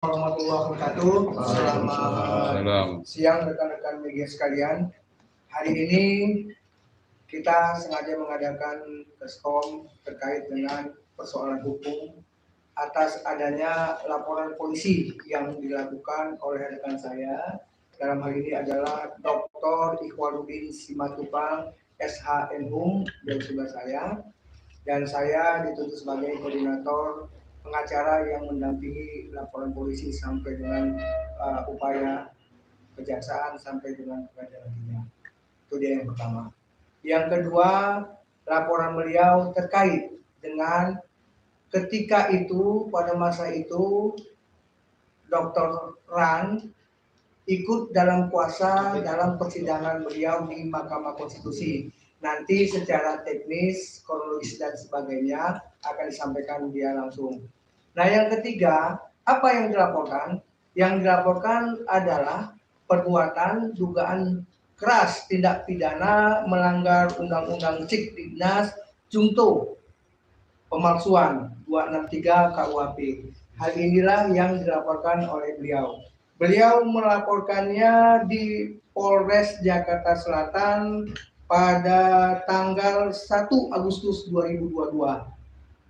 Warahmatullahi wabarakatuh. Selamat siang rekan-rekan media sekalian. Hari ini kita sengaja mengadakan keskom terkait dengan persoalan hukum atas adanya laporan polisi yang dilakukan oleh rekan saya. Dalam hal ini adalah Dr. Ikhwanuddin Simatupang, SHMHum dari sebelah saya, dan saya dituntut sebagai koordinator pengacara yang mendampingi laporan polisi sampai dengan upaya kejaksaan sampai dengan pengadilan. Itu dia yang pertama. Yang kedua, laporan beliau terkait dengan ketika itu, pada masa itu Dr. Ran ikut dalam kuasa dalam persidangan beliau di Mahkamah Konstitusi. Nanti secara teknis, kronologis dan sebagainya akan disampaikan dia langsung. Nah, yang ketiga, apa yang dilaporkan? Yang dilaporkan adalah perbuatan dugaan keras tindak pidana melanggar Undang-Undang Sikdiknas Junto pemalsuan 263 KUHP. Hal inilah yang dilaporkan oleh beliau. Beliau melaporkannya di Polres Jakarta Selatan pada tanggal 1 Agustus 2022.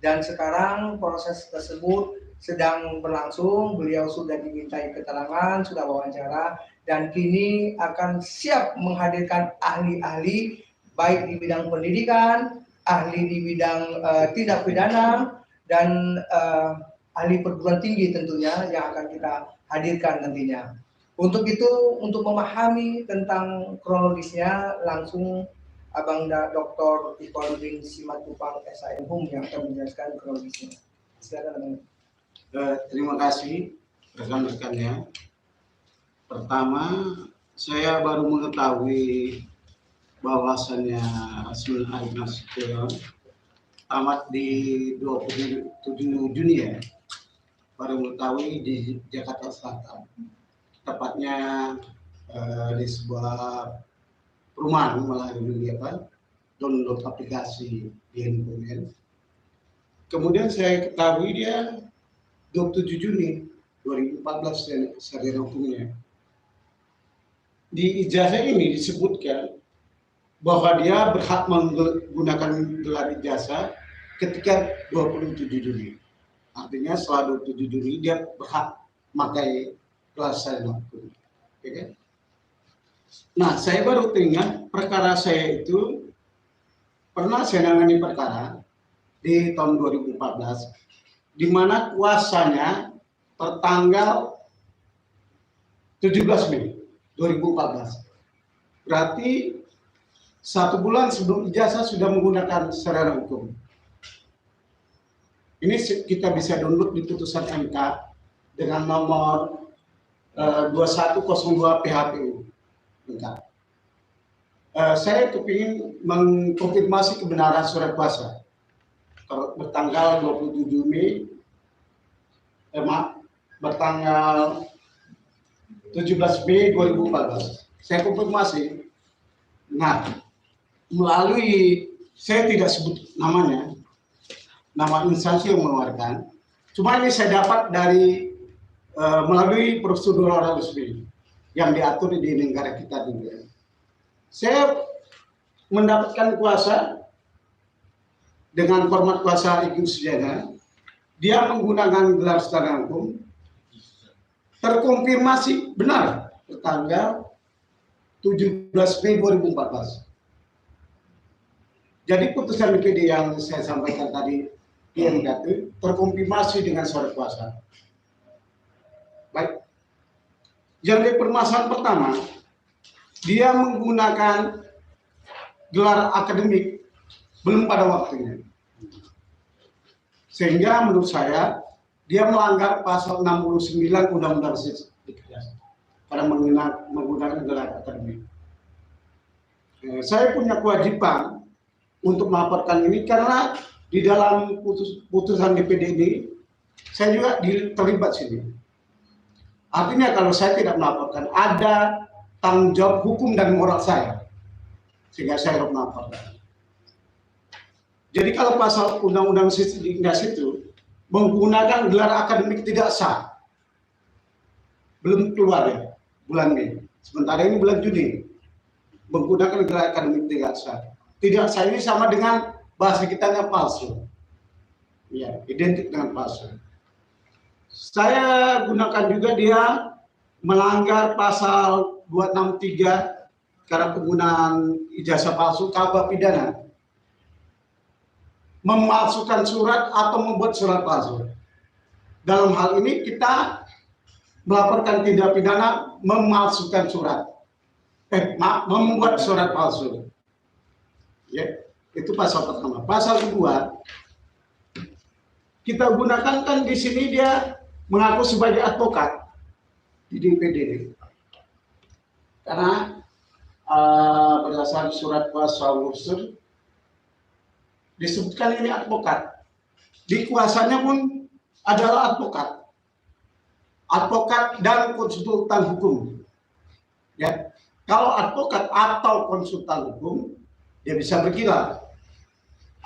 Dan sekarang proses tersebut sedang berlangsung. Beliau sudah dimintai keterangan, sudah wawancara, dan kini akan siap menghadirkan ahli-ahli baik di bidang pendidikan, ahli di bidang tindak pidana, dan ahli perguruan tinggi tentunya yang akan kita hadirkan nantinya. Untuk itu, untuk memahami tentang kronologisnya, langsung Abang Dr. Ikhwanuddin Simatupang, SHMHum yang akan menjelaskan kronologisnya. Silakan. Terima kasih rekan-rekannya. Pertama, saya baru mengetahui bahwasannya Asmul Aib Nasution tamat di 27 Juni ya. Baru mengetahui di Jakarta Selatan. Tepatnya di sebuah perumahan melalui download aplikasi di handphone. Kemudian saya ketahui dia 27 Juni 2014 sarjana hukumnya. Di ijazah ini disebutkan bahwa dia berhak menggunakan gelar ijazah ketika 27 Juni. Artinya setelah 27 Juni dia berhak memakai gelar sarjana hukum. Okay? Nah, saya baru teringat perkara saya itu pernah saya nangani perkara di tahun 2014 di mana kuasanya tertanggal 17 Mei 2014. Berarti 1 bulan sebelum ijazah sudah menggunakan sarjana hukum. Ini kita bisa download di putusan MK dengan nomor 2102 PHPU. Saya kepingin mengkonfirmasi kebenaran surat kuasa bertanggal 27 Mei, bertanggal 17 Mei 2014. Saya konfirmasi. Nah, melalui, saya tidak sebut namanya, nama instansi yang mengeluarkan. Cuma ini saya dapat dari melalui prosedur resmi yang diatur di negara kita juga. Saya mendapatkan kuasa dengan format kuasa Ibu Sujana. Dia menggunakan gelar sarjana hukum. Terkonfirmasi benar tanggal 17 Mei 2014. Jadi putusan DPD yang saya sampaikan tadi di MK terkonfirmasi dengan surat kuasa. Baik. Yang permasalahan pertama, dia menggunakan gelar akademik belum pada waktunya. Sehingga menurut saya dia melanggar pasal 69 Undang-Undang Sikdiknas pada menggunakan gelar akademik. Saya punya kewajiban untuk melaporkan ini karena di dalam putusan DPD ini saya juga terlibat sini. Artinya kalau saya tidak melaporkan, ada tanggung jawab hukum dan moral saya, sehingga saya harus melaporkan. Jadi kalau pasal Undang-Undang Sikdiknas itu menggunakan gelar akademik tidak sah, belum keluar ya bulan Mei. Sementara ini bulan Juni menggunakan gelar akademik tidak sah. Tidak sah ini sama dengan bahasa kitanya palsu. Ya, identik dengan palsu. Saya gunakan juga dia melanggar pasal 263 karena penggunaan ijazah palsu KUH pidana. Memalsukan surat atau membuat surat palsu. Dalam hal ini kita melaporkan tindak pidana memalsukan surat. Membuat surat palsu. Ya, itu pasal pertama. Pasal kedua, kita gunakan kan di sini dia mengaku sebagai advokat di DPD. Karena berdasarkan surat kuasa unsur disebutkan ini advokat. Di kuasanya pun adalah advokat. Advokat dan konsultan hukum. Ya. Kalau advokat atau konsultan hukum, dia bisa berkilah.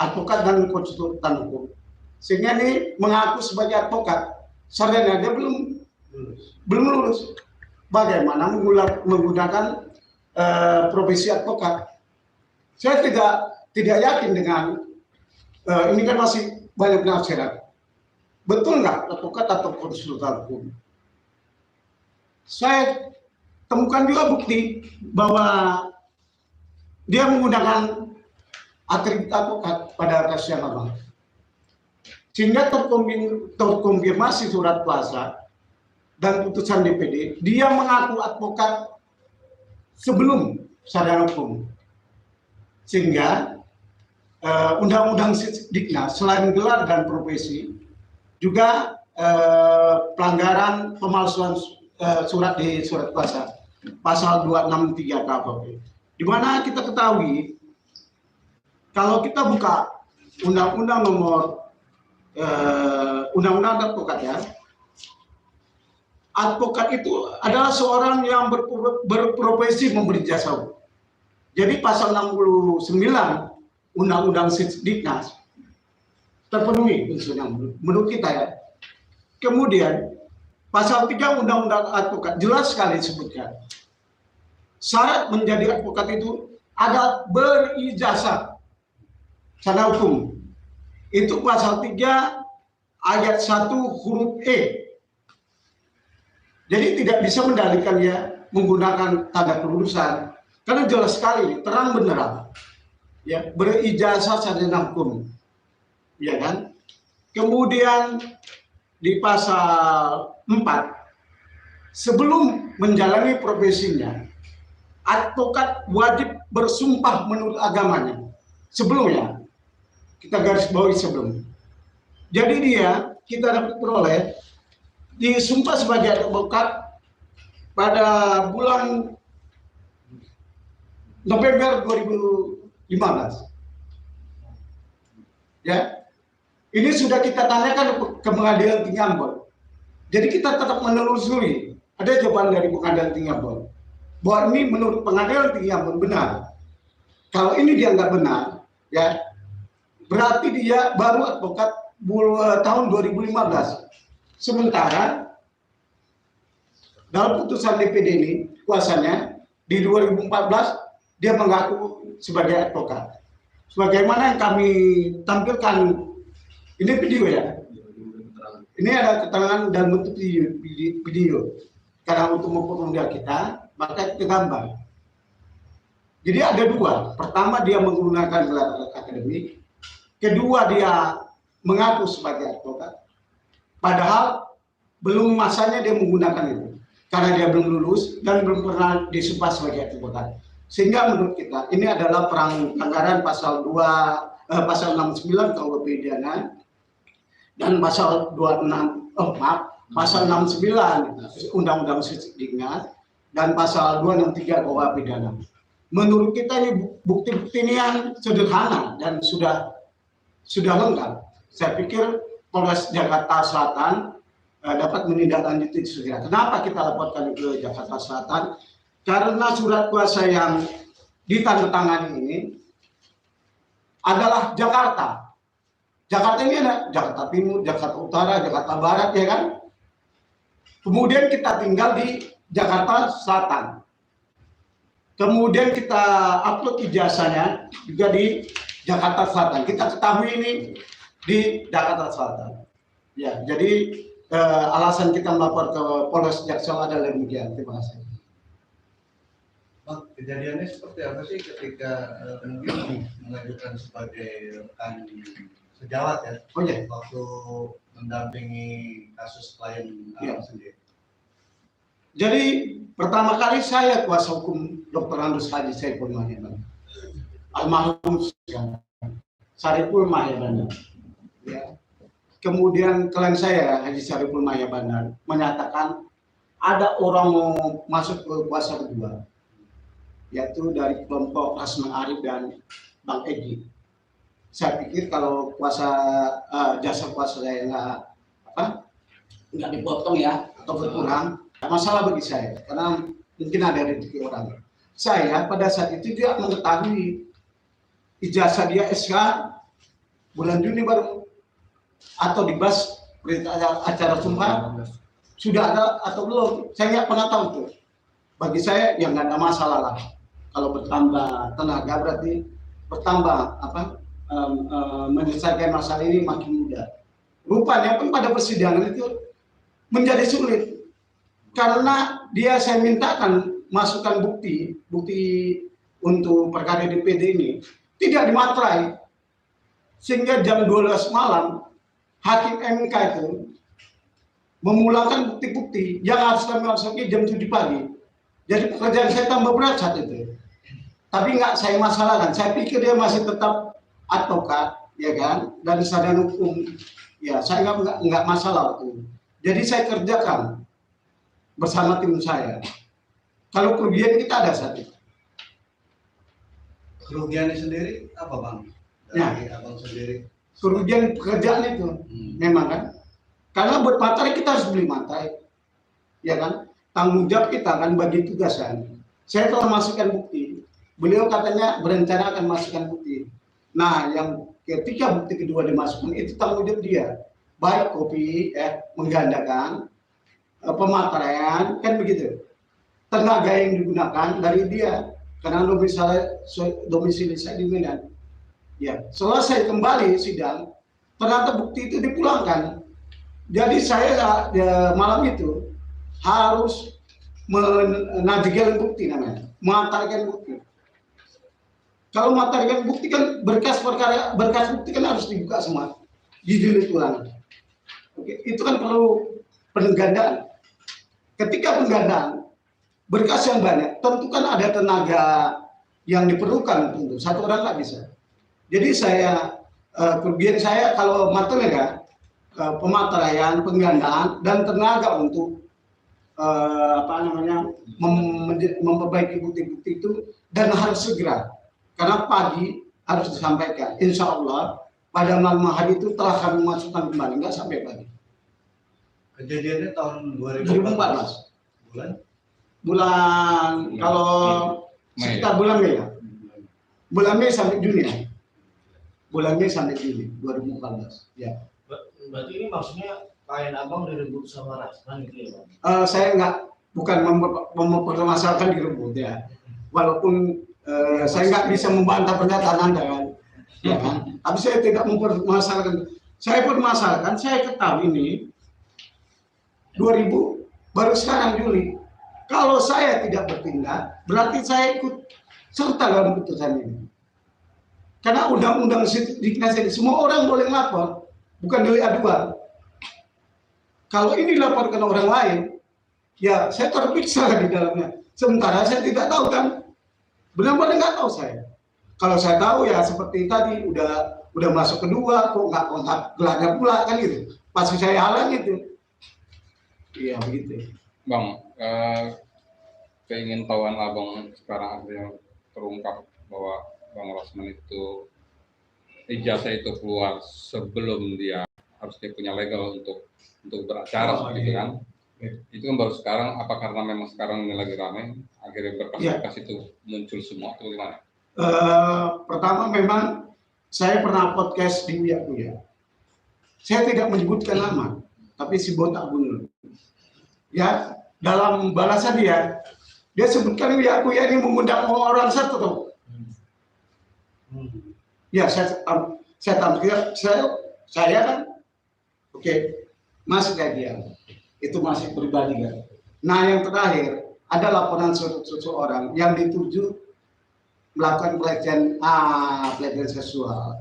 Advokat dan konsultan hukum. Sehingga ini mengaku sebagai advokat. Sarjana dia belum lulus. Bagaimana menggunakan profesi advokat? Saya tidak yakin dengan ini kan masih banyak penafsiran. Betul nggak advokat atau konsultan hukum? Saya temukan juga bukti bahwa dia menggunakan atribut advokat pada kasus yang lama. Sehingga terkonfirmasi surat kuasa dan putusan DPD, dia mengaku advokat sebelum sarjana hukum. Sehingga Undang-Undang Sidiknas selain gelar dan profesi juga pelanggaran pemalsuan surat di surat kuasa pasal 263 KUHP. Di mana kita ketahui kalau kita buka undang-undang nomor undang-undang advokat ya, advokat itu adalah seorang yang berprofesi memberi jasa hukum. Jadi pasal 69 undang-undang Sidiknas terpenuhi unsurnya menurut kita ya. Kemudian pasal 3 undang-undang advokat jelas sekali disebutkan syarat menjadi advokat itu ada berijazah sarjana hukum. Itu pasal 3 ayat 1 huruf E. Jadi tidak bisa mendalilkannya menggunakan tanda kelulusan karena jelas sekali terang benderang ya berijazah sarjana hukum. Ya kan? Kemudian di pasal 4 sebelum menjalani profesinya advokat wajib bersumpah menurut agamanya. Sebelumnya kita garis bawahi sebelum. Jadi dia kita dapat peroleh disumpah sebagai advokat pada bulan November 2015. Ya. Ini sudah kita tanyakan ke Pengadilan Tinggi Ambon. Jadi kita tetap menelusuri. Ada jawaban dari Pengadilan Tinggi Ambon bahwa ini menurut Pengadilan Tinggi Ambon benar. Kalau ini dianggap benar, ya berarti dia baru advokat tahun 2015. Sementara dalam putusan DPD ini kuasanya di 2014 dia mengaku sebagai advokat. Sebagaimana yang kami tampilkan. Ini video ya. Ini ada keterangan dan bentuk video. Karena untuk mempermudah kita, maka kita gambar. Jadi ada dua. Pertama dia menggunakan gelar akademik. Kedua dia mengaku sebagai advokat. Padahal belum masanya dia menggunakan itu. Karena dia belum lulus dan belum pernah disumpah sebagai advokat. Sehingga menurut kita ini adalah pelanggaran pasal 69 KUH pidana dan pasal 69 Undang-Undang Sidiknas dan pasal 263 KUH pidana. Menurut kita ini bukti-bukti ini yang sederhana dan sudah lengkap. Saya pikir Polres Jakarta Selatan dapat menindaklanjuti segera. Kenapa kita laporkan ke Jakarta Selatan? Karena surat kuasa yang ditandatangani ini adalah Jakarta. Jakarta ini ada Jakarta Timur, Jakarta Utara, Jakarta Barat, ya kan? Kemudian kita tinggal di Jakarta Selatan. Kemudian kita upload ijazahnya juga di Jakarta Selatan. Kita ketahui ini di Jakarta Selatan. Ya, jadi alasan kita melapor ke Polres Jaksel adalah demikian. Terima kasih. Bang, kejadiannya seperti apa sih ketika penuntut mengajukan sebagai rekan sejawat ya? Oh ya. Waktu mendampingi kasus klien Ya. sendiri. Jadi pertama kali saya kuasa hukum Dr. Andus Haji Saiful Mahyaban, almarhum Sariful Mahyaban. Ya. Kemudian klien saya Haji Sariful Mahyaban menyatakan ada orang mau masuk ke kuasa kedua, yaitu dari kelompok Rasman Arif dan Bang Egi. Saya pikir kalau kuasa jasa kuasa saya nggak dipotong ya atau berkurang, masalah bagi saya karena mungkin ada rezeki orang. Saya pada saat itu tidak mengetahui ijazah dia SK bulan Juni baru atau di BAS perintah acara sumpah sudah ada atau belum. Saya nggak pernah tahu tuh. Bagi saya yang nggak ada masalah lah. Kalau bertambah tenaga berarti bertambah menyelesaikan masalah ini makin mudah. Rupanya pun pada persidangan itu menjadi sulit karena saya mintakan masukan bukti untuk perkara DPD ini tidak dimaterai, sehingga jam 12 malam hakim MK itu memulangkan bukti-bukti yang harus kami masuki jam 7 pagi. Jadi pekerjaan saya tambah berat saat itu. Tapi nggak saya masalahkan. Saya pikir dia masih tetap advokat, ya kan, dan sarjana hukum. Ya, saya nggak masalah waktu itu. Jadi saya kerjakan bersama tim saya. Kalau kerugian kita ada saat itu. Kerugiannya sendiri apa Bang? Dari Abang sendiri? Kerugian pekerjaan itu memang kan. Karena buat materai kita harus beli materai. Ya kan? Tanggung jawab kita kan bagi tugas kan. Saya telah masukkan bukti. Beliau katanya berencana akan masukkan bukti. Nah, yang ketika bukti kedua dimasukkan itu tanggung jawab dia. Baik kopi menggandakan pemateraian kan begitu. Tenaga yang digunakan dari dia karena domisili saya di Medan. Ya, selesai kembali sidang, ternyata bukti itu dipulangkan. Jadi saya malam itu harus menagihkan bukti namanya, mengantarkan bukti. Kalau mengantarkan bukti kan berkas bukti kan harus dibuka semua, dijilid ulang. Oke, itu kan perlu penggandaan. Ketika penggandaan berkas yang banyak, tentu kan ada tenaga yang diperlukan untuk satu orang nggak bisa. Jadi kerugian saya kalau materi pemateraian, penggandaan dan tenaga untuk memperbaiki bukti-bukti itu dan harus segera karena pagi harus disampaikan. Insya Allah pada malam hari itu telah kami masukkan kembali, nggak sampai pagi. Kejadiannya tahun 2014. Bulan kalau sekitar bulan Mei ya. Bulan Mei sampai Juni ya. Bulan Mei sampai Juni 2014. Ya. Berarti ini maksudnya klien Abang direbut sama Rasman gitu ya Bang? Saya bukan mempermasalahkan direbut ya. Walaupun saya nggak bisa membantah pernyataan Anda kan. Ya kan? Tapi saya tidak mempermasalahkan. Saya permasalahkan, saya ketahui ini 2000 baru sekarang Juli. Kalau saya tidak bertindak, berarti saya ikut serta dalam putusan ini. Karena undang-undang dikasih semua orang boleh lapor, bukan delik aduan. Kalau ini dilaporkan orang lain, ya saya terpiksa di dalamnya. Sementara saya tidak tahu kan, benar-benar nggak tahu saya. Kalau saya tahu ya seperti tadi udah masuk kedua, kok nggak kontak gelarnya pula kan gitu. Pasti saya halang gitu. Iya begitu. Bang, keingintahuan Abang sekarang akhirnya terungkap bahwa Bang Rasman itu ijazah itu keluar sebelum dia punya legal untuk beracara seperti itu kan. Itu kan baru sekarang, apa karena memang sekarang ini lagi ramai akhirnya berkas-berkas itu muncul semua atau gimana? Pertama memang saya pernah podcast di Uya. Saya tidak menyebutkan nama, tapi si botak bunul. ya dalam balasan dia sebutkan Uya ini mengundang orang satu tuh. Ya saya tampilkan saya kan oke, masih kayak dia itu masih pribadi kan. Nah yang terakhir ada laporan seseorang yang dituju melakukan pelecehan seksual,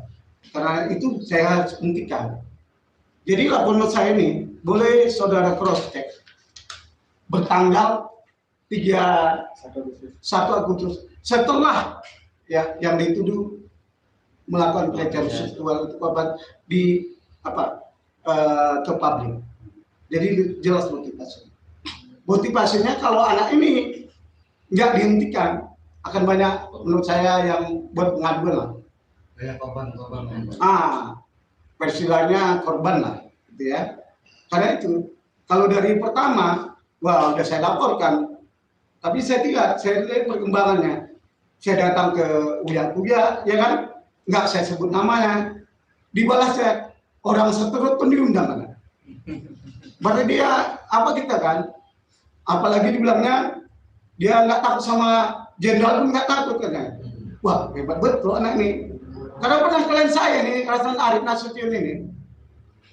karena itu saya harus hentikan. Jadi laporan saya ini boleh saudara cross check bertanggal 1 Agustus setelah ya yang dituduh melakukan pelecehan seksual itu korban di ke publik. Jadi jelas motivasinya kalau anak ini nggak dihentikan akan banyak menurut saya yang buat pengaduan lah. Banyak korban. Persilanya korban lah, gitu ya. Karena itu kalau dari pertama, udah saya laporkan, tapi saya lihat perkembangannya. Saya datang ke Uya, ya kan, nggak saya sebut namanya, dibalasnya orang seterus pun diundang kan. Berarti dia kita kan, apalagi dibilangnya dia nggak takut sama jenderal pun nggak takut kan. Wah hebat betul anak ini. Karena pernah klien saya nih, Rasul Arif Nasution ini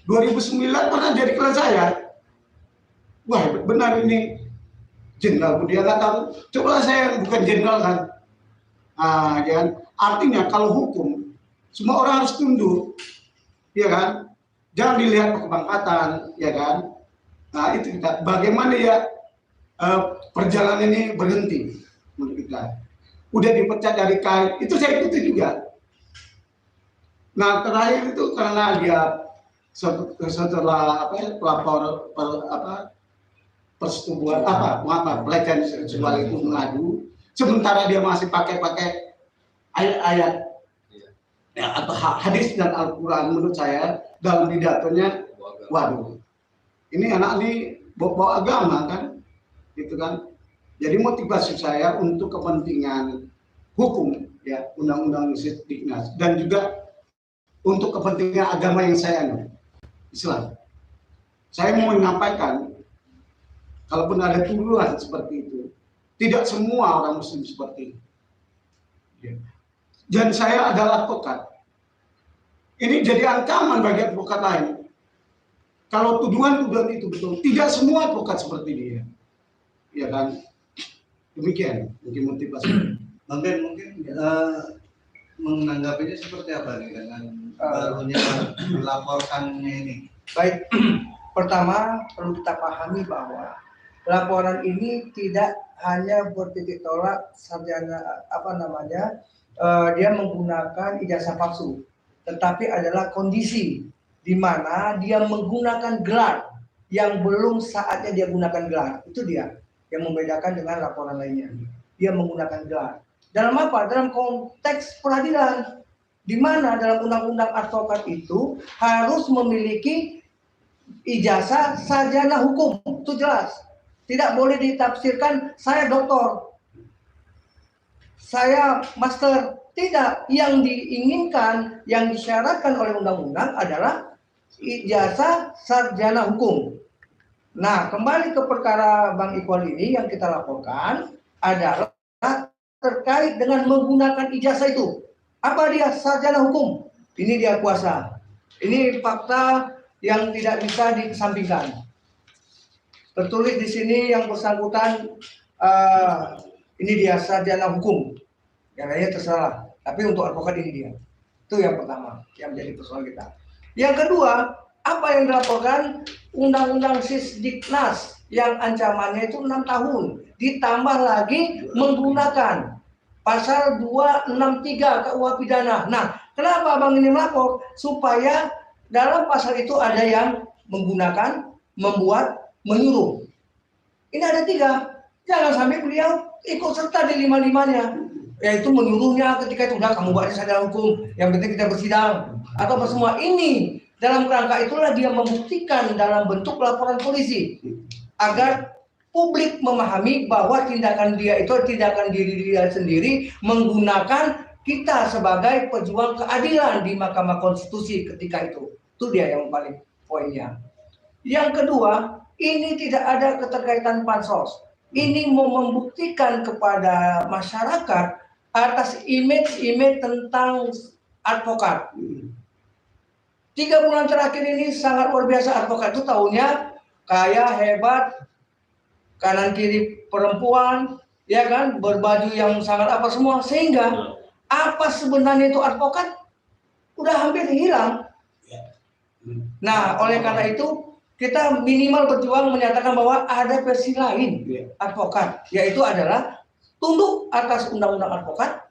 2009 pernah jadi klien saya. Wah hebat benar ini, jenderal pun dia nggak takut. Coba saya bukan jenderal kan. Ya, artinya kalau hukum semua orang harus tunduk, ya kan? Jangan dilihat kepangkatan, ya kan? Nah itu kita, bagaimana ya perjalanan ini berhenti menurut kita. Udah dipecat dari KAI, itu saya ikuti juga. Nah terakhir itu karena dia setelah persetubuhan pelecehan seksual itu mengadu, sementara dia masih pakai ayat-ayat ya, atau hadis dan Al-Quran, menurut saya dalam pidatonya, waduh, ini anak ini bawa agama kan, gitu kan. Jadi motivasi saya untuk kepentingan hukum, ya undang-undang Sidiknas, dan juga untuk kepentingan agama yang saya anut, Islam. Saya mau menyampaikan, kalaupun ada tuduhan seperti itu, tidak semua orang Muslim seperti itu. Dan saya adalah advokat. Ini jadi ancaman bagi advokat lain. Kalau tuduhan-tuduhan itu betul, tidak semua advokat seperti dia, ya kan? Demikian mungkin motivasi. Mungkin menanggapinya seperti apa nih dengan barunya dilaporkannya ini? Baik, pertama perlu kita pahami bahwa laporan ini tidak hanya bertitik tolak sarjana dia menggunakan ijazah palsu, tetapi adalah kondisi di mana dia menggunakan gelar yang belum saatnya dia gunakan gelar. Itu dia yang membedakan dengan laporan lainnya. Dia menggunakan gelar. Dalam apa? Dalam konteks peradilan, di mana dalam undang-undang advokat itu harus memiliki ijazah sarjana hukum. Itu jelas. Tidak boleh ditafsirkan saya doktor, saya master. Tidak. Yang diinginkan, yang disyaratkan oleh undang-undang adalah ijazah sarjana hukum. Nah, kembali ke perkara Bang Iqbal ini yang kita laporkan adalah terkait dengan menggunakan ijazah itu. Apa dia? Sarjana hukum. Ini dia kuasa. Ini fakta yang tidak bisa dikesampingkan. Tertulis di sini yang bersangkutan ini dia sarjana hukum. Yang lainnya terserah. Tapi untuk advokat ini dia. Itu yang pertama yang menjadi persoalan kita. Yang kedua, apa yang dilaporkan Undang-Undang Sidiknas yang ancamannya itu 6 tahun. Ditambah lagi menggunakan pasal 263 KUH pidana. Nah, kenapa Abang ini melapor? Supaya dalam pasal itu ada yang menggunakan, membuat, menyuruh. Ini ada 3. Jangan sampai beliau ikut serta di 5-5-nya. Yaitu menyuruhnya ketika itu udah kamu buat sarjana hukum, yang penting kita bersidang. Atau apa semua ini. Dalam kerangka itulah dia membuktikan dalam bentuk laporan polisi. Agar publik memahami bahwa tindakan dia itu tindakan diri dia sendiri menggunakan kita sebagai pejuang keadilan di Mahkamah Konstitusi ketika itu. Itu dia yang paling poinnya. Yang kedua, ini tidak ada keterkaitan pansos. Ini mau membuktikan kepada masyarakat atas image tentang advokat. 3 bulan terakhir ini sangat luar biasa, advokat itu tahunya kaya, hebat, kanan kiri perempuan, ya kan, berbaju yang sangat apa semua, sehingga apa sebenarnya itu advokat udah hampir hilang. Nah, oleh karena itu kita minimal berjuang menyatakan bahwa ada versi lain advokat, yaitu adalah tunduk atas undang-undang advokat.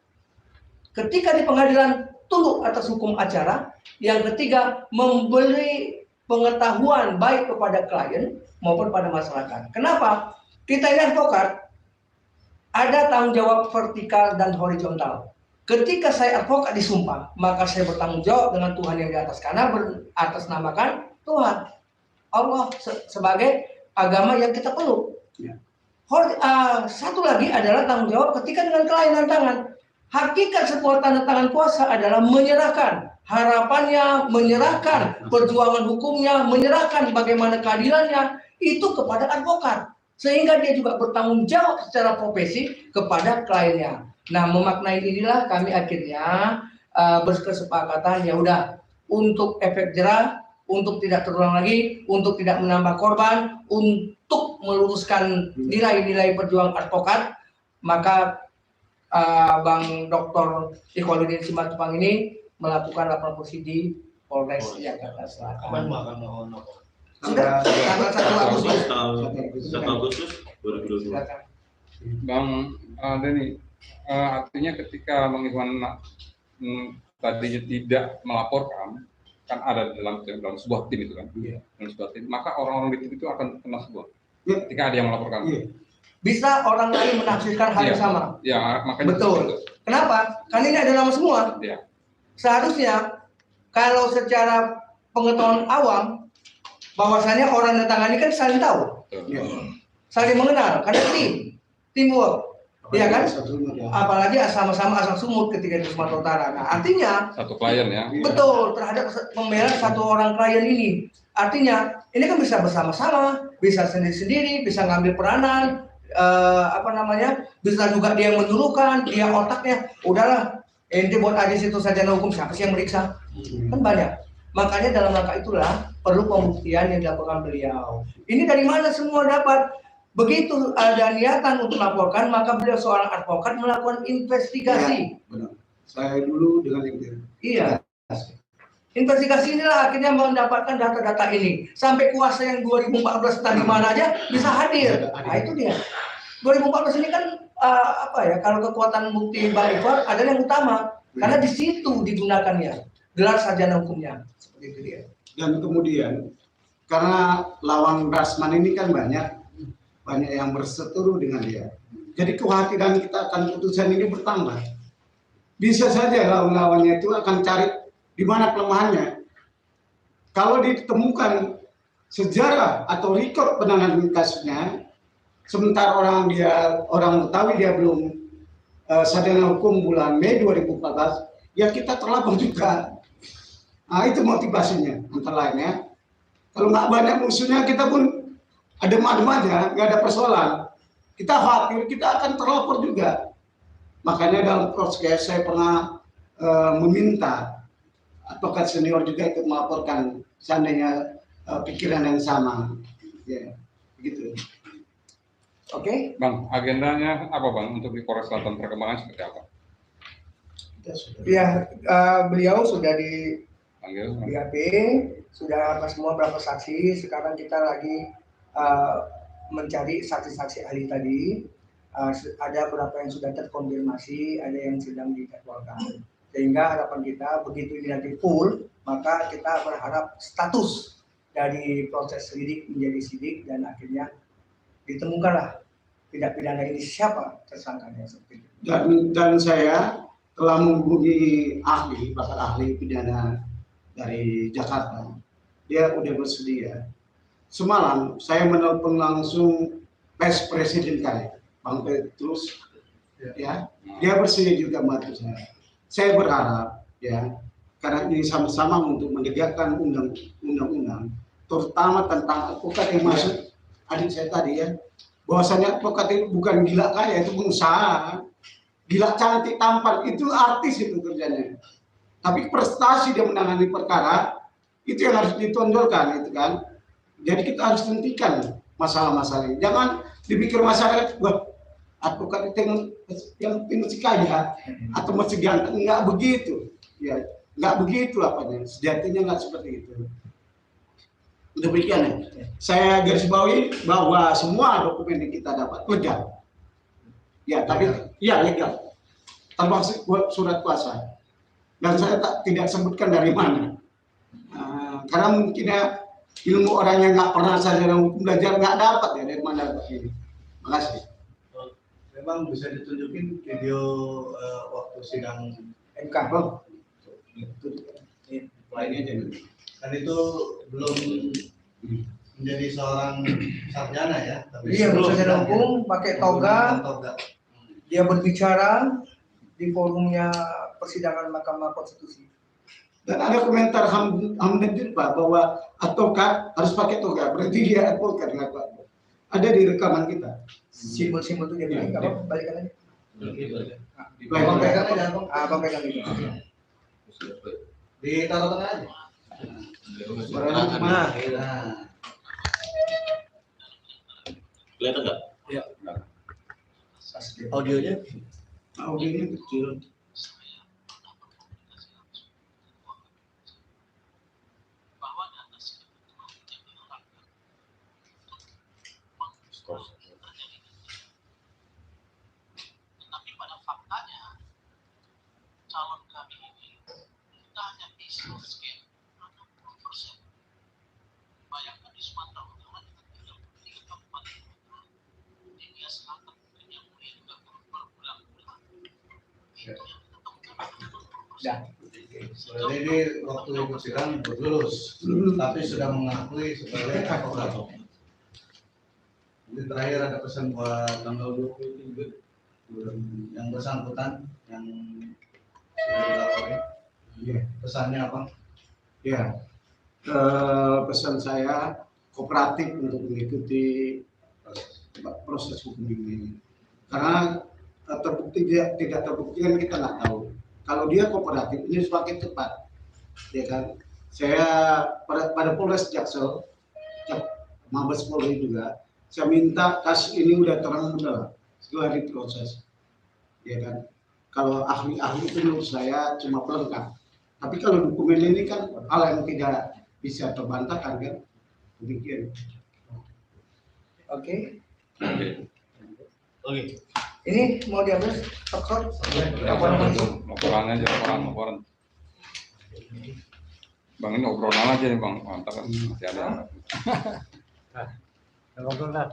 Ketika di pengadilan tunduk atas hukum acara. Yang ketiga, memberi pengetahuan baik kepada klien maupun pada masyarakat. Kenapa? Kita ini advokat, ada tanggung jawab vertikal dan horizontal. Ketika saya advokat disumpah, maka saya bertanggung jawab dengan Tuhan yang di atas, karena beratasnamakan Tuhan Allah sebagai agama yang kita peluk. Satu lagi adalah tanggung jawab ketika dengan klien tangan. Hakikat sebuah tanda tangan kuasa adalah menyerahkan harapannya, menyerahkan perjuangan hukumnya, menyerahkan bagaimana keadilannya itu kepada advokat, sehingga dia juga bertanggung jawab secara profesi kepada kliennya. Nah, memaknai inilah kami akhirnya berkesepakatan, ya udah, untuk efek jerah, untuk tidak terulang lagi, untuk tidak menambah korban, untuk meluruskan nilai-nilai perjuangan advokat, maka Bang Dr. Ikhwanuddin Simatupang ini melakukan laporan polisi di Polres Jakarta Selatan. Sudah tanggal 1 Agustus 2022. Bang Denny, artinya ketika Bang Ikhwan tadinya tidak melaporkan, kan ada dalam sebuah tim itu kan, dalam sebuah tim, maka orang-orang di tim itu akan kena sebuah. Ketika ada yang melaporkan, bisa orang lain menafsirkan hal yang sama. Ya, makanya betul. Kenapa? Kan ini ada nama semua. Ya. Seharusnya kalau secara pengetahuan awam, bahwasanya orang yang tangani kan saling tahu, saling mengenal, karena teamwork. Iya kan? Apalagi sama-sama asal sumut ketika di Sumatera Utara. Nah, artinya satu klien ya. Betul, terhadap pembela satu orang klien ini. Artinya ini kan bisa bersama-sama, bisa sendiri-sendiri, bisa ngambil peranan, bisa juga dia yang menyuruhkan, dia otaknya. Udahlah, ente buat aja situ sarjana hukum, siapa sih yang meriksa? Kan banyak. Makanya dalam rangka itulah perlu pembuktian yang dilakukan beliau. Ini dari mana semua dapat? Begitu ada niatan untuk melaporkan, maka beliau seorang advokat melakukan investigasi. Ya, benar. Saya dulu dengan itu. Iya. Investigasi inilah akhirnya mendapatkan data-data ini. Sampai kuasa yang 2014 tadi mana aja bisa hadir. Nah, itu dia. 2014 ini kan kalau kekuatan bukti Bang Ikhwan adalah yang utama. Karena di situ digunakannya gelar sarjana hukumnya. Seperti itu dia. Dan kemudian karena lawan Rasman ini kan banyak yang berseteru dengan dia. Jadi kekhawatiran kita akan putusan ini bertambah. Bisa saja lawan-lawannya itu akan cari di mana kelemahannya. Kalau ditemukan sejarah atau rekod penanganan kasusnya, sementara orang Betawi dia belum sarjana hukum bulan Mei 2014, ya kita terlapor juga. Nah, itu motivasinya antara lainnya. Kalau nggak banyak musuhnya, kita pun adem-adem aja, nggak ada persoalan. Kita khawatir, kita akan terlapor juga. Makanya dalam proses saya pernah meminta advokat senior juga ikut melaporkan seandainya pikiran yang sama. Ya, begitu. Oke. Bang, agendanya apa Bang untuk di Polres Selatan, perkembangan seperti apa? Ya, beliau sudah Panggil, BAP, sudah semua berapa saksi. Sekarang kita lagi mencari saksi-saksi ahli tadi. Ada beberapa yang sudah terkonfirmasi, ada yang sedang dijadwalkan. Sehingga harapan kita begitu ini nanti full, maka kita berharap status dari proses sidik menjadi sidik dan akhirnya ditemukanlah tindak pidana ini siapa tersangkanya seperti itu. Dan saya telah menghubungi pakar ahli pidana dari Jakarta. Dia udah bersedia. Semalam saya menelpon langsung Vice Presiden kali, Bang Petrus, ya, dia bersedia juga membantu saya. Saya berharap, ya, karena ini sama-sama untuk menegakkan undang-undang, terutama tentang advokat yang masuk adik saya tadi ya, bahwasanya advokat itu bukan gila kaya, itu pengusaha. Gila cantik tampan itu artis itu kerjanya. Tapi prestasi dia menangani perkara itu yang harus ditonjolkan itu kan. Jadi kita harus hentikan masalah-masalah ini. Jangan dipikir masyarakat, wah advokat itu yang mesti kaya atau mesti ganteng, nggak begitu. Ya, nggak begitu apanya. Sejatinya nggak seperti itu. Demikian ya. Saya garis bawahi bahwa semua dokumen yang kita dapat legal. Ya, tapi ya legal. Termasuk surat kuasa. Dan saya tidak sebutkan dari mana. Karena mungkin ya ilmu orang yang nggak pernah sarjana hukum belajar nggak dapat ya dari mana dapat ini. Makasih. Memang bisa ditunjukin video waktu sidang MK. Oh, lainnya aja. Dan itu belum menjadi seorang sarjana ya. Tapi Iya, sebelum sarjana sidang, hukum pakai toga, dia berbicara di forumnya persidangan Mahkamah Konstitusi. dan ada komentar Hamdan Pak bahwa advokat harus pakai toga, berarti dia advokat nggak Pak? Ada di rekaman kita. Simbol-simbol itu dia bilang, nggak apa-apa, balikan aja. Baik, Abang pegang aja, abang pegang itu. ditaruh tengah aja. Suaranya kemana? Nah, Kelihatan nggak? Ya. Audionya? Audionya kecil. Tapi pada faktanya calon kami ini kita hanya bisa sekian 60%. Bayangkan di Sumatera Utara kita 33 kabupaten kota, di India Selatan mungkin yang mulia juga berbulan-bulan. Itu yang kita temukan 60%. Ya. berarti ini waktu ikut sidang lulus, tapi sudah mengakui sebagai advokat. Jadi terakhir ada pesan buat tanggal 23 yang bersangkutan yang sudah dilaporin. Pesannya apa? Ya, pesan saya kooperatif untuk mengikuti proses hukum ini. Karena terbukti tidak terbukti kan kita nggak tahu. Kalau dia kooperatif ini semakin cepat, ya kan? Saya pada Polres Jaksel, Mabes Polri juga, saya minta kasus ini udah terang benderang setelah diproses, ya kan? Kalau ahli-ahli itu menurut saya cuma pelengkap. Tapi kalau dokumen ini kan hal yang tidak bisa terbantahkan kan, demikian. Oke. Oke. Ini mau diambil shot. Laporan aja, laporan. Bang ini obrolan aja nih Bang, mantap kan masih ada. Ngobrol lah.